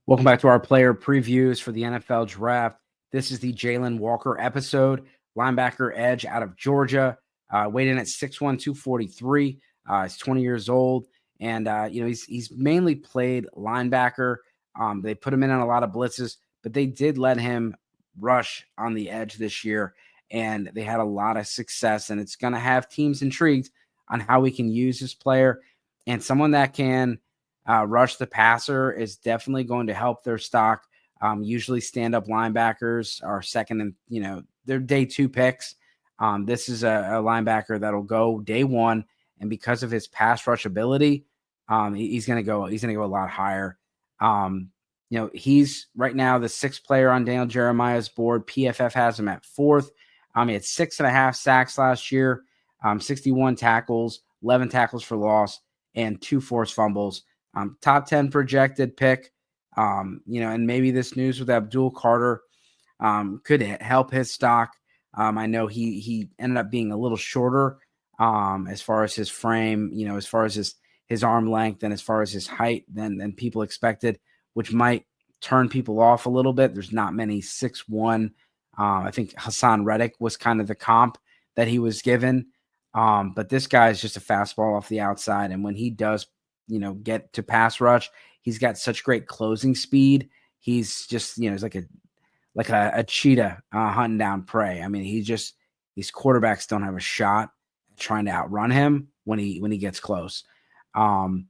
Welcome back to our player previews for the NFL draft. This is the Jalon Walker episode, linebacker edge out of Georgia, weighed in at 6'1", 243. He's 20 years old, and he's mainly played linebacker. They put him in on a lot of blitzes, but they did let him rush on the edge this year, and they had a lot of success, and it's going to have teams intrigued on how we can use this player and someone that can rush the passer is definitely going to help their stock. Usually stand-up linebackers are second and, they're day two picks. This is a linebacker that'll go day one, and because of his pass rush ability, he's going to go a lot higher. He's right now the sixth player on Daniel Jeremiah's board. PFF has him at fourth. He had 6.5 sacks last year, 61 tackles, 11 tackles for loss, and 2 forced fumbles. Top 10 projected pick, and maybe this news with Abdul Carter could help his stock. I know he ended up being a little shorter as far as his frame, as far as his arm length and as far as his height than people expected, which might turn people off a little bit. There's not many 6'1". I think Hassan Reddick was kind of the comp that he was given. But this guy is just a fastball off the outside, and when he does get to pass rush, he's got such great closing speed. He's just, he's like a cheetah hunting down prey. I mean, these quarterbacks don't have a shot trying to outrun him when he gets close. And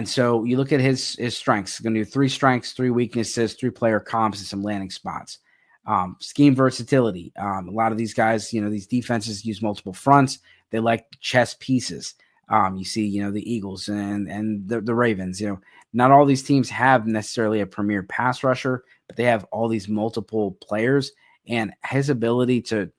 so you look at his strengths. He's going to do 3 strengths, 3 weaknesses, 3 player comps, and some landing spots. Scheme versatility. A lot of these guys, these defenses use multiple fronts. They like chess pieces. You see, the Eagles and the Ravens, not all these teams have necessarily a premier pass rusher, but they have all these multiple players, and his ability to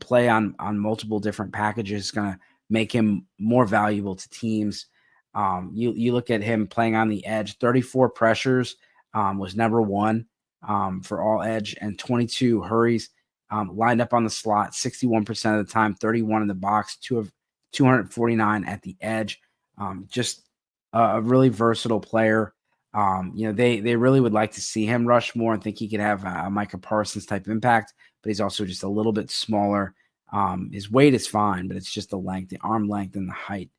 play on multiple different packages is going to make him more valuable to teams. You look at him playing on the edge, 34 pressures, was number 1 for all edge, and 22 hurries, lined up on the slot 61% of the time, 31 in the box, 249 at the edge. Just a really versatile player. They really would like to see him rush more and think he could have a Micah Parsons type impact, but he's also just a little bit smaller. His weight is fine, but it's just the length, the arm length, and the height.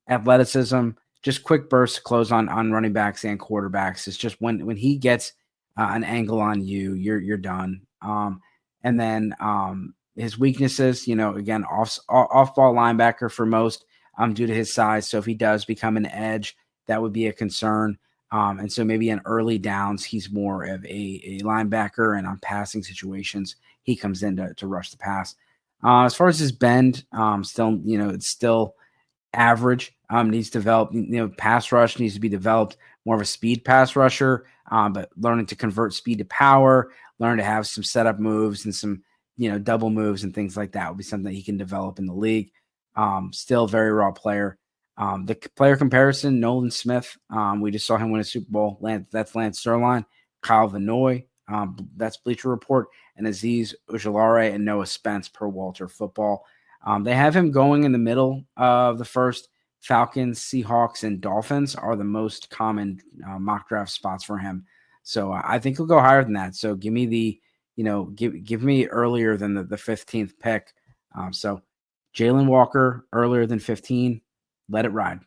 Athleticism, just quick bursts to close on running backs and quarterbacks. It's just when he gets an angle on you, you're done. And then his weaknesses, again, off ball linebacker for most, due to his size. So if he does become an edge, that would be a concern. And so maybe in early downs, he's more of a linebacker, and on passing situations, he comes in to rush the pass. As far as his bend, still, it's still average. Needs to develop, pass rush needs to be developed, more of a speed pass rusher, but learning to convert speed to power, learn to have some setup moves and some, double moves and things like that would be something that he can develop in the league. Still very raw player. The player comparison, Nolan Smith, we just saw him win a Super Bowl. That's Lance Sterling, Kyle Vanoy, that's Bleacher Report, and Azeez Ojulari and Noah Spence per Walter Football. They have him going in the middle of the first. Falcons, Seahawks, and Dolphins are the most common mock draft spots for him. So I think he'll go higher than that. So give me give me earlier than the 15th pick. So Jalon Walker earlier than 15. Let it ride.